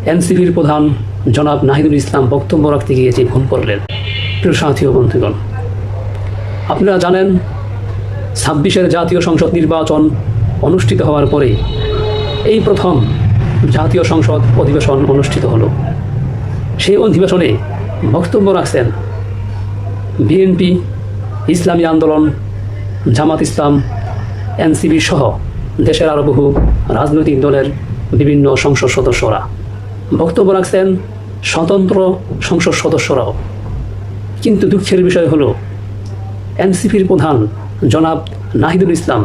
এনসিপির প্রধান জনাব নাহিদুল ইসলাম বক্তব্য রাখতে গিয়ে যে ভুল করলেন। প্রিয় সাথী ও বন্ধুগণ, আপনারা জানেন 26-এর জাতীয় সংসদ নির্বাচন অনুষ্ঠিত হওয়ার পরে এই প্রথম জাতীয় সংসদ অধিবেশন অনুষ্ঠিত হলো। সেই অধিবেশনে বক্তব্য রাখছেন বিএনপি, ইসলামী আন্দোলন, জামাত ইসলাম, এনসিপি সহ দেশের আরও বহু রাজনৈতিক দলের বিভিন্ন সংসদ সদস্যরা বক্তব্য রাখছেন, স্বতন্ত্র সংসদ সদস্যরাও। কিন্তু দুঃখের বিষয় হলো এনসিপির প্রধান জনাব নাহিদুল ইসলাম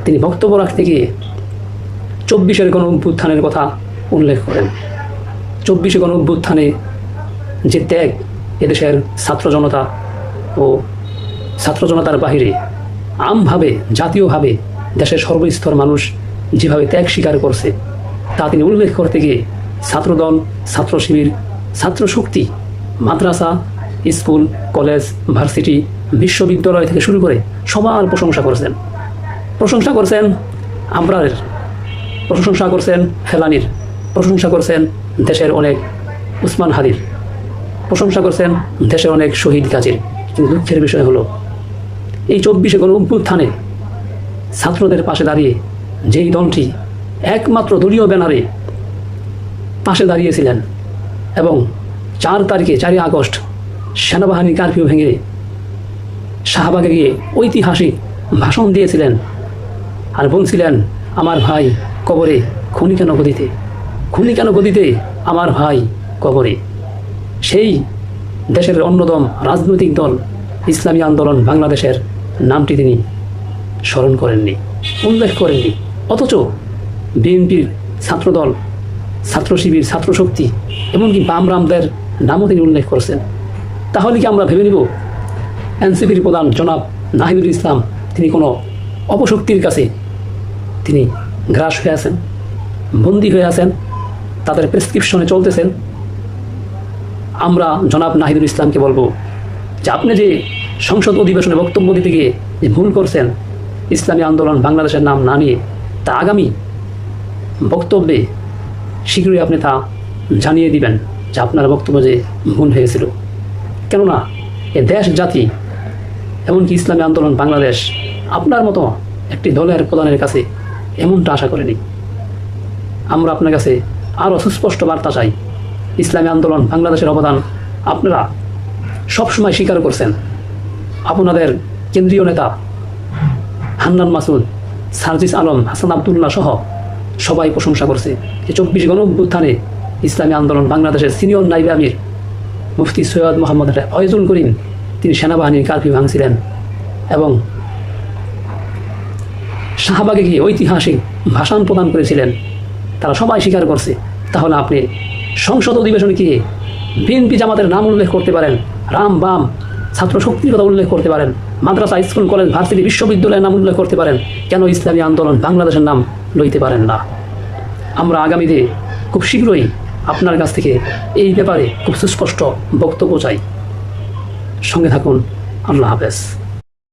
তিনি বক্তব্য রাখতে গিয়ে 24-এর গণ অভ্যুত্থানের কথা উল্লেখ করেন। 24-এ গণ অভ্যুত্থানে যে ত্যাগ এদেশের ছাত্র জনতা ও ছাত্র জনতার বাহিরে আমভাবে জাতীয়ভাবে দেশের সর্বস্তর মানুষ যেভাবে ত্যাগ স্বীকার করছে তা তিনি উল্লেখ করতে গিয়ে ছাত্রদল, ছাত্র শিবির, ছাত্র শক্তি, মাদ্রাসা, স্কুল, কলেজ, ভার্সিটি, বিশ্ববিদ্যালয় থেকে শুরু করে সবার প্রশংসা করছেন আমরারের, প্রশংসা করছেন ফেলানির, প্রশংসা করছেন দেশের অনেক উসমান হাদির, প্রশংসা করছেন দেশের অনেক শহীদ গাজীর। কিন্তু দুঃখের বিষয় হলো এই 24-এ গণ অভ্যুত্থানে ছাত্রদের পাশে দাঁড়িয়ে যেই দলটি একমাত্র দলীয় ব্যানারে পাশে দাঁড়িয়েছিলেন এবং 4 আগস্ট সেনাবাহিনীর কারফিউ ভেঙে শাহবাগে গিয়ে ঐতিহাসিক ভাষণ দিয়েছিলেন আর বলছিলেন, আমার ভাই কবরে, খুনি কেন গদিতে আমার ভাই কবরে। সেই দেশের অন্যতম রাজনৈতিক দল ইসলামী আন্দোলন বাংলাদেশের নামটি তিনি স্মরণ করেননি, উল্লেখ করেননি। অথচ বিএনপির ছাত্রদল, ছাত্র শিবির, ছাত্র শক্তি, এমনকি বামরামদের নামও তিনি উল্লেখ করছেন। তাহলে কি আমরা ভেবে নিব এনসিপির প্রধান জনাব নাহিদুল ইসলাম তিনি কোনো অপশক্তির কাছে তিনি গ্রাস হয়ে আছেন, বন্দী হয়ে আছেন, তাদের প্রেসক্রিপশনে চলতেছেন? আমরা জনাব নাহিদুল ইসলামকে বলবো যে আপনি যে সংসদ অধিবেশনে বক্তব্য দিতে গিয়ে যে ভুল করছেন, ইসলামী আন্দোলন বাংলাদেশের নাম না নিয়ে, তা আগামী বক্তব্যে শীঘ্রই আপনি তা জানিয়ে দিবেন যে আপনার বক্তব্য যে ভুল হয়েছিল। কেননা এ দেশ জাতি এমনকি ইসলামী আন্দোলন বাংলাদেশ আপনার মতো একটি দলের প্রধানের কাছে এমনটা আশা করেনি। আমরা আপনার কাছে আরও সুস্পষ্ট বার্তা চাই। ইসলামী আন্দোলন বাংলাদেশের অবদান আপনারা সবসময় স্বীকার করছেন। আপনাদের কেন্দ্রীয় নেতা হান্নান মাসুদ, সার্জিস আলম, হাসান আবদুল্লাহ সহ সবাই প্রশংসা করছে যে 24 গণ অভ্যুত্থানে ইসলামী আন্দোলন বাংলাদেশের সিনিয়র নাইবে আমির মুফতি সৈয়দ মোহাম্মদ ফয়জুল করিম তিনি সেনাবাহিনীর কারফিউ ভাঙছিলেন এবং শাহবাগে গিয়ে ঐতিহাসিক ভাষণ প্রদান করেছিলেন। তারা সবাই স্বীকার করছে। তাহলে আপনি সংসদ অধিবেশনে গিয়ে বিএনপি জামাতের নাম উল্লেখ করতে পারেন, রাম বাম ছাত্র শক্তির কথা উল্লেখ করতে পারেন, মাদ্রাসা, স্কুল, কলেজ, ভার্সিটি, বিশ্ববিদ্যালয়ের নাম উল্লেখ করতে পারেন, কেন ইসলামী আন্দোলন বাংলাদেশের নাম লইতে পারেন না? আমরা আগামীতে খুব শীঘ্রই আপনার কাছ থেকে এই ব্যাপারে খুব সুস্পষ্ট বক্তব্য চাই। সঙ্গে থাকুন। আল্লাহ হাফেজ।